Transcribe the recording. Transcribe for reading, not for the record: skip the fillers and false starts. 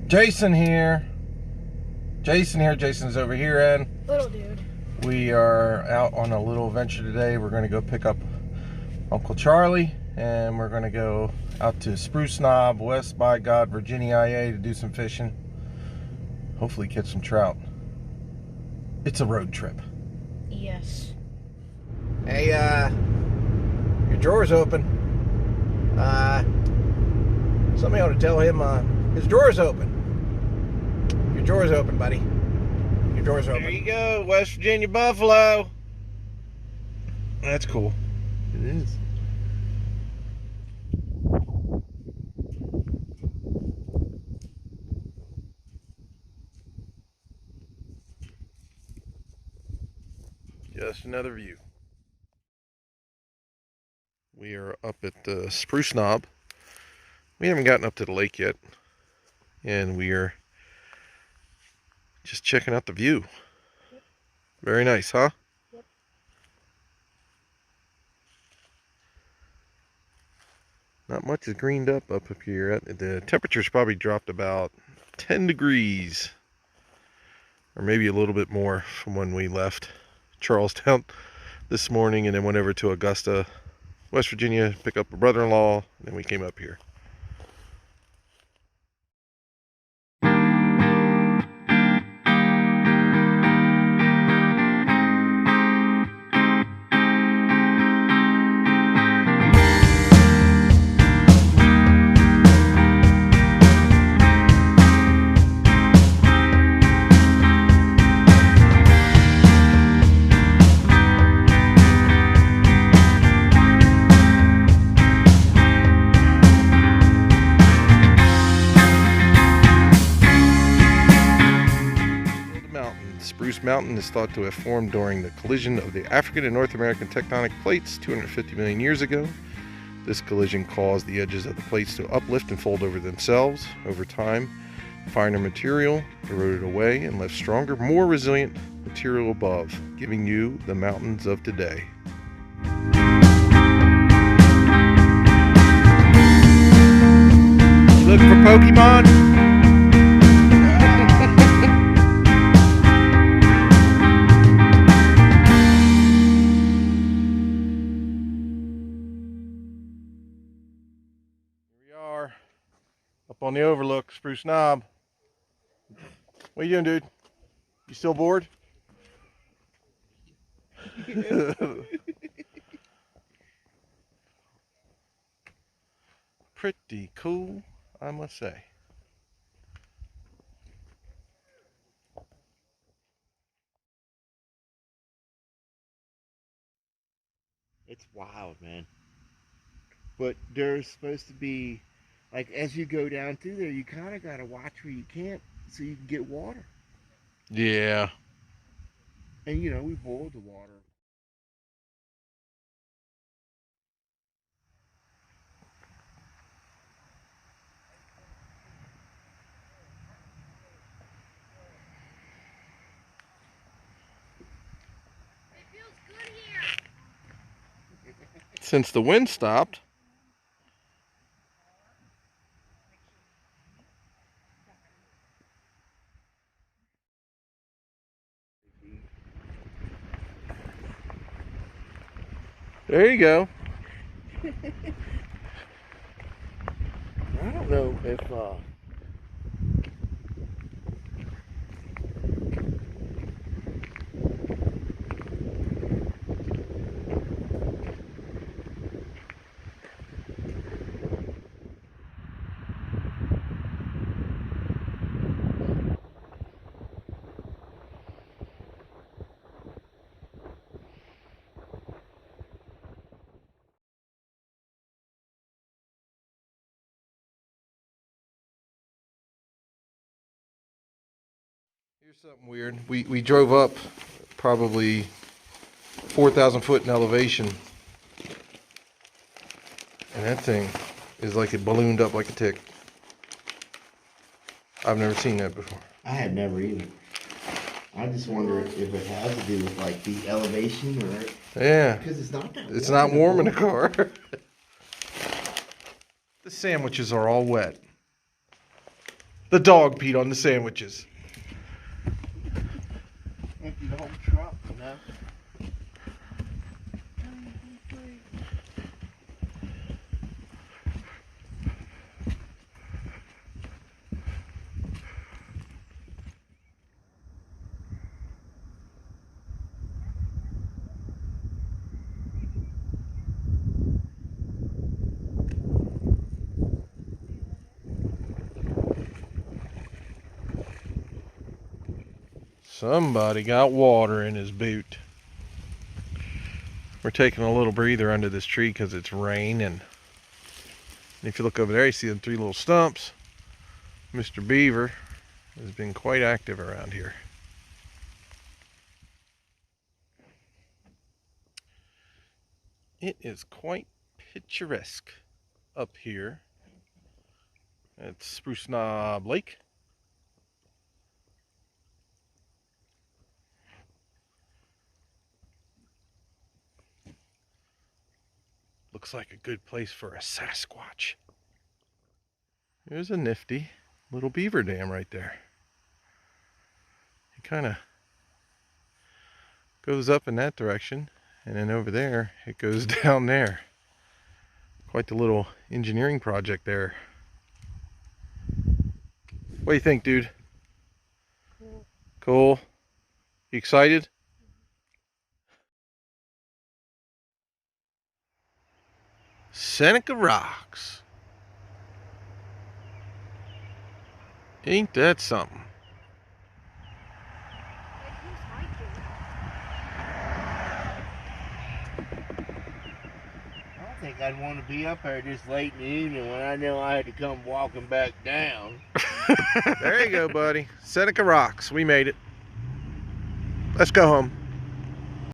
Jason here. Jason's over here, and little dude. We are out on a little adventure today. We're going to go pick up Uncle Charlie, and we're going to go out to Spruce Knob, West by God, Virginia IA, to do some fishing. Hopefully catch some trout. It's a road trip. Yes. Hey, your drawer's open. Somebody ought to tell him his drawer's open. Your drawer's open, buddy. Your drawer's open. There you go, West Virginia buffalo. That's cool. It is. Just another view. We are up at the Spruce Knob. We haven't gotten up to the lake yet, and we are just checking out the view. Yep. Very nice, huh? Yep. Not much is greened up here. The temperature's probably dropped about 10 degrees, or maybe a little bit more from when we left Charlestown this morning and then went over to Augusta, West Virginia, pick up a brother-in-law, and then we came up here. Spruce Mountain is thought to have formed during the collision of the African and North American tectonic plates 250 million years ago. This collision caused the edges of the plates to uplift and fold over themselves. Over time, finer material eroded away and left stronger, more resilient material above, giving you the mountains of today. You looking for Pokemon? Up on the overlook, Spruce Knob. What are you doing, dude? You still bored? Pretty cool, I must say. It's wild, man. But there's supposed to be, like, as you go down through there, you kind of got to watch where you can't so you can get water. Yeah. And, you know, we boiled the water. It feels good here. Since the wind stopped. There you go. I don't know if, Here's something weird. We drove up probably 4,000 foot in elevation, and that thing is like it ballooned up like a tick. I've never seen that before. I had never either. I just wonder if it has to do with like the elevation or Yeah. because it's not that warm. It's not warm in the car. The sandwiches are all wet. The dog peed on the sandwiches. Empty the whole truck, you know? Somebody got water in his boot. We're taking a little breather under this tree because it's rain, and if you look over there, you see the 3 little stumps. Mr. Beaver has been quite active around here. It is quite picturesque up here at Spruce Knob Lake. Looks like a good place for a Sasquatch. There's a nifty little beaver dam right there. It kind of goes up in that direction, and then over there it goes down there. Quite the little engineering project there. What do you think, dude? Cool. Cool. You excited? Seneca Rocks. Ain't that something? Like, who's hiking? I don't think I'd want to be up there this late in the evening when I know I had to come walking back down. There you go, buddy. Seneca Rocks. We made it. Let's go home.